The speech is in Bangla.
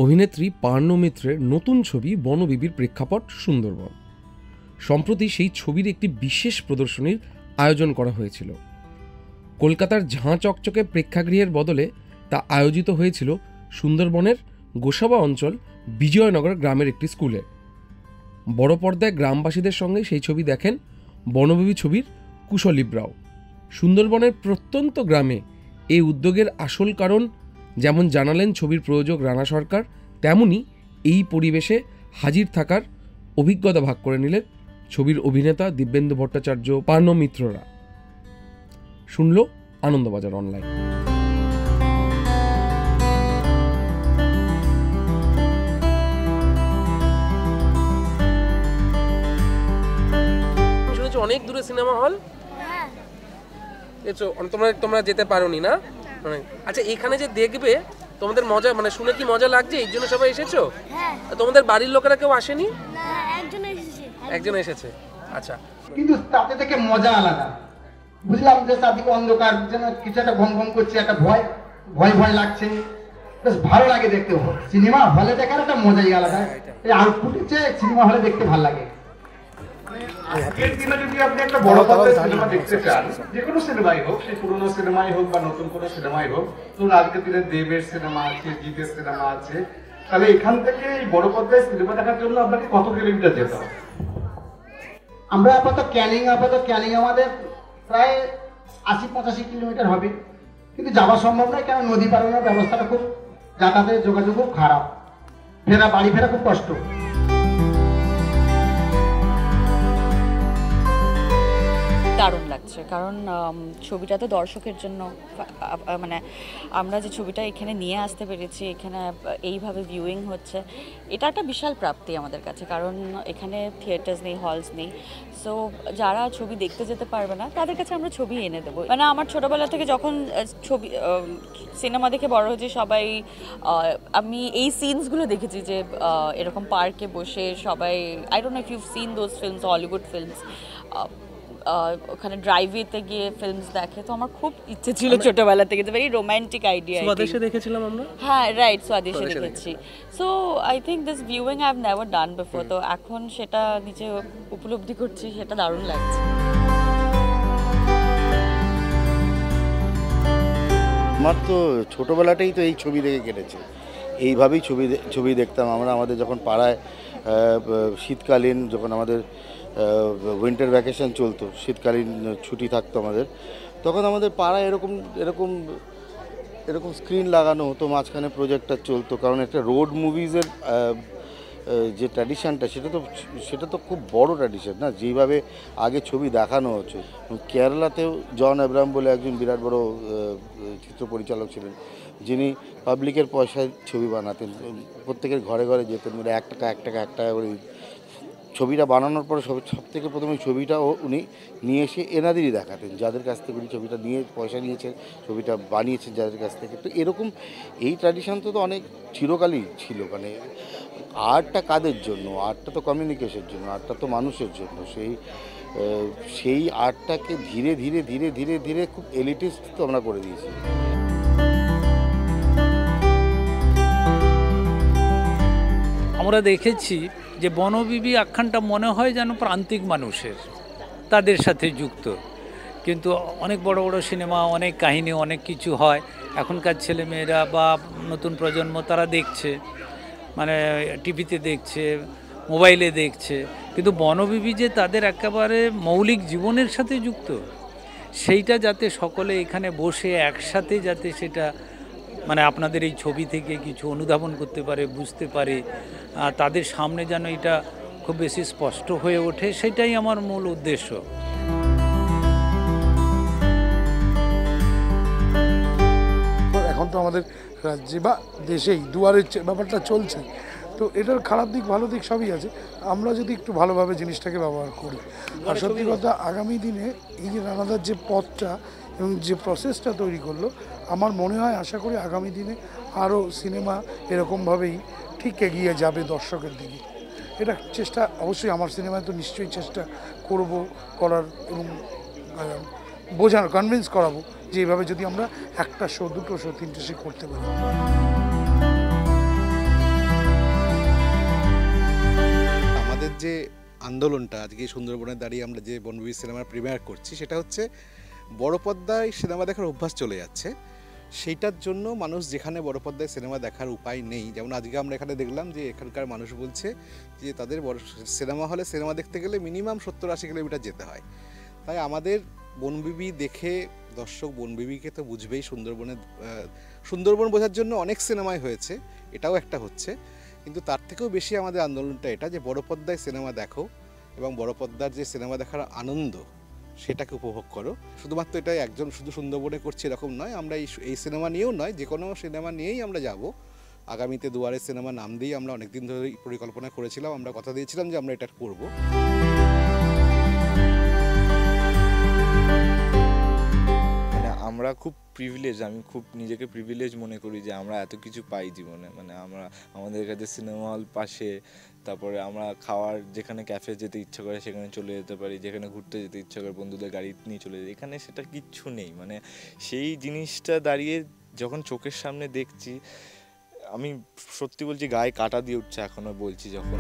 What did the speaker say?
অভিনেত্রী পার্নো মিত্রের নতুন ছবি বনবিবির প্রেক্ষাপট সুন্দরবন। সম্প্রতি সেই ছবির একটি বিশেষ প্রদর্শনীর আয়োজন করা হয়েছিল। কলকাতার ঝাঁ চকচকে প্রেক্ষাগৃহের বদলে তা আয়োজিত হয়েছিল সুন্দরবনের গোসাবা অঞ্চল বিজয়নগর গ্রামের একটি স্কুলে। বড় পর্দায় গ্রামবাসীদের সঙ্গে সেই ছবি দেখেন বনবিবি ছবির কুশলীবরাও। সুন্দরবনের প্রত্যন্ত গ্রামে এই উদ্যোগের আসল কারণ যেমন জানালেন ছবির প্রযোজক রানা সরকার, তেমনি এই পরিবেশে হাজির থাকার অভিজ্ঞতা ভাগ করে নিলেন ছবির অভিনেতা দিব্যেন্দু ভট্টাচার্য, পার্নো মিত্ররা। শুনল আনন্দবাজার অনলাইন। অনেক দূরে সিনেমা হল, তোমরা যেতে পারোনি না? আচ্ছা, এখানে যে দেখবে তোমাদের মজা, মানে শুনে কি মজা লাগছে? এই জন্য সবাই এসেছো? তোমাদের বাড়ির লোকেরা কেউ আসেনি? একজন এসেছে। আচ্ছা, কিন্তু তাতে থেকে মজা আলাদা। বুঝলাম যে চারদিকে অন্ধকার, যেন কিছু একটা ঘম ঘম করছে, একটা ভয় ভয় ভয় লাগছে, বেশ ভালো লাগে দেখতে। সিনেমা হলে দেখার একটা মজাই আলাদা। এই আউটপুটের চেয়ে সিনেমা হলে দেখতে ভালো লাগে। আজকের দিনে যদি আপনি একটা বড় পর্দায় সিনেমা দেখতে চান, যে কোনো সিনেমাই হোক, সেই পুরোনো সিনেমাই হোক বা নতুন কোনো সিনেমাই হোক, ধরুন আজকের দিনে দেবের সিনেমা আছে, জিতের সিনেমা আছে, তাহলে এখান থেকে এই বড় পর্দায় সিনেমা দেখার জন্য আপনাকে কত কিলোমিটার যেতে হবে? আমরা আপাতত ক্যানিং আমাদের প্রায় 80-85 কিলোমিটার হবে, কিন্তু যাওয়া সম্ভব নয়, কারণ নদী পারানোর ব্যবস্থাটা খুব, যাতায়াতের যোগাযোগ খুব খারাপ, বাড়ি ফেরা খুব কষ্ট। দারুণ লাগছে, কারণ ছবিটা তো দর্শকের জন্য, মানে আমরা যে ছবিটা এখানে নিয়ে আসতে পেরেছি, এখানে এইভাবে ভিউইং হচ্ছে, এটা একটা বিশাল প্রাপ্তি আমাদের কাছে। কারণ এখানে থিয়েটার্স নেই, হলস নেই, সো যারা ছবি দেখতে যেতে পারবে না তাদের কাছে আমরা ছবি এনে দেবো। মানে আমার ছোটোবেলা থেকে যখন ছবি সিনেমা দেখে বড় হয়েছে, সবাই, আমি এই সিনসগুলো দেখেছি যে এরকম পার্কে বসে সবাই, I don't know if you seen those films, Hollywood films, ওখানে ড্রাইভওয়েতে গিয়ে ফিল্মস দেখে। তো আমার খুব ইচ্ছে ছিল ছোটবেলা থেকে, ভেরি রোম্যান্টিক আইডিয়া। স্বদেশে দেখেছিলাম আমরা। হ্যাঁ, রাইট, স্বদেশে দেখেছি। So I think this viewing I have never done before. তো এখন সেটা নিজে উপলব্ধি করছি, সেটা দারুণ লাগছে। আমার তো ছোটোবেলাটাই তো এই ছবি দেখে কেটেছে। এইভাবেই ছবি দেখতাম আমরা। আমাদের যখন পাড়ায় শীতকালীন, যখন আমাদের উইন্টার ভ্যাকেশন চলতো, শীতকালীন ছুটি থাকতো আমাদের, তখন আমাদের পাড়ায় এরকম স্ক্রিন লাগানো হতো, মাঝখানে প্রজেক্টর চলতো। কারণ একটা রোড মুভিজের যে ট্র্যাডিশানটা, সেটা তো খুব বড় ট্র্যাডিশান না, যেইভাবে আগে ছবি দেখানো হচ্ছে। কেরালাতেও জন আব্রাহাম বলে একজন বিরাট বড় চিত্র পরিচালক ছিলেন, যিনি পাবলিকের পয়সায় ছবি বানাতেন, প্রত্যেকের ঘরে ঘরে যেতেন, মানে 1 টাকা করে। ছবিটা বানানোর পরে সব থেকে প্রথমে ছবিটাও উনি নিয়ে এসে এনাদেরই দেখাতেন, যাদের কাছ থেকে উনি ছবিটা নিয়ে পয়সা নিয়েছেন, ছবিটা বানিয়েছেন যাদের কাছ থেকে। তো এরকম এই ট্র্যাডিশন তো অনেক চিরকালই ছিল। মানে আর্টটা কাদের জন্য? আর্টটা তো কমিউনিকেশনের জন্য, আর্টটা তো মানুষের জন্য। সেই আর্টটাকে ধীরে ধীরে ধীরে ধীরে ধীরে খুব এলিটিস্ট তো আমরা করে দিয়েছি। আমরা দেখেছি যে বনবিবি আখ্যানটা মনে হয় যেন প্রান্তিক মানুষের, তাদের সাথে যুক্ত। কিন্তু অনেক বড় বড় সিনেমা, অনেক কাহিনী, অনেক কিছু হয়, এখনকার ছেলেমেয়েরা বা নতুন প্রজন্ম তারা দেখছে, মানে টিভিতে দেখছে, মোবাইলে দেখছে। কিন্তু বনবিবি যে তাদের একেবারে মৌলিক জীবনের সাথে যুক্ত, সেইটা যাতে সকলে এখানে বসে একসাথে যাতে সেটা, মানে আপনাদের এই ছবি থেকে কিছু অনুধাবন করতে পারে, বুঝতে পারে, তাদের সামনে যেন এটা খুব বেশি স্পষ্ট হয়ে ওঠে, সেটাই আমার মূল উদ্দেশ্য। এখন তো আমাদের রাজ্যে বা দেশেই দুয়ারের ব্যাপারটা চলছে, তো এটার খারাপ দিক ভালো দিক সবই আছে। আমরা যদি একটু ভালোভাবে জিনিসটাকে ব্যবহার করি, আর সত্যি কথা আগামী দিনে এই যে রানাদার যে পথটা এবং যে প্রসেসটা তৈরি করলো, আমার মনে হয়, আশা করি আগামী দিনে আরও সিনেমা এরকমভাবেই ঠিক এগিয়ে যাবে দর্শকের দিকে। এটা চেষ্টা অবশ্যই, আমার সিনেমায় তো নিশ্চয়ই চেষ্টা করার এবং বোঝানো, কনভিন্স করাবো যে এইভাবে যদি আমরা 1টা শো, 2টো শো, 3টে শো করতে পারি। আন্দোলনটা আজকে সুন্দরবনে দাঁড়িয়ে আমরা যে বনবিবি সিনেমার প্রিমিয়ার করছি, সেটা হচ্ছে বড় পর্দায় সিনেমা দেখার অভ্যাস চলে যাচ্ছে। সেইটার জন্য মানুষ যেখানে বড় পর্দায় সিনেমা দেখার উপায় নেই, যেমন আজকে আমরা এখানে দেখলাম যে এখানকার মানুষ বলছে যে তাদের বড় সিনেমা হলে সিনেমা দেখতে গেলে মিনিমাম 70-80 কিলোমিটার যেতে হয়। তাই আমাদের বনবিবি দেখে দর্শক বনবিবিকে তো বুঝবেই। সুন্দরবন বোঝার জন্য অনেক সিনেমাই হয়েছে, এটাও একটা হচ্ছে, কিন্তু তার থেকেও বেশি আমাদের আন্দোলনটা এটা যে বড় পর্দায় সিনেমা দেখো এবং বড় পর্দার যে সিনেমা দেখার আনন্দ সেটাকে উপভোগ করো। শুধুমাত্র এটাই একজন শুধু সুন্দরবনে করছে এরকম নয়, আমরা এই সিনেমা নিয়েও নয়, যে কোনো সিনেমা নিয়েই আমরা যাব। আগামীতে দুয়ারে সিনেমা নাম দিয়ে আমরা অনেকদিন ধরে পরিকল্পনা করেছিলাম, আমরা কথা দিয়েছিলাম যে আমরা এটা করব। মানে আমরা খুব প্রিভিলেজ, আমি খুব নিজেকে প্রিভিলেজ মনে করি যে আমরা এত কিছু পাই জীবনে। মানে আমাদের কাছে সিনেমা হল পাশে, তারপরে আমরা খাওয়ার যেখানে ক্যাফে যেতে ইচ্ছা করে সেখানে চলে যেতে পারি, যেখানে ঘুরতে যেতে ইচ্ছা করে বন্ধুদের গাড়ি নিয়ে চলে যেতে, এখানে সেটা কিচ্ছু নেই। মানে সেই জিনিসটা দাঁড়িয়ে যখন চোখের সামনে দেখছি, আমি সত্যি বলছি গায়ে কাঁটা দিয়ে উঠছে এখনও বলছি যখন।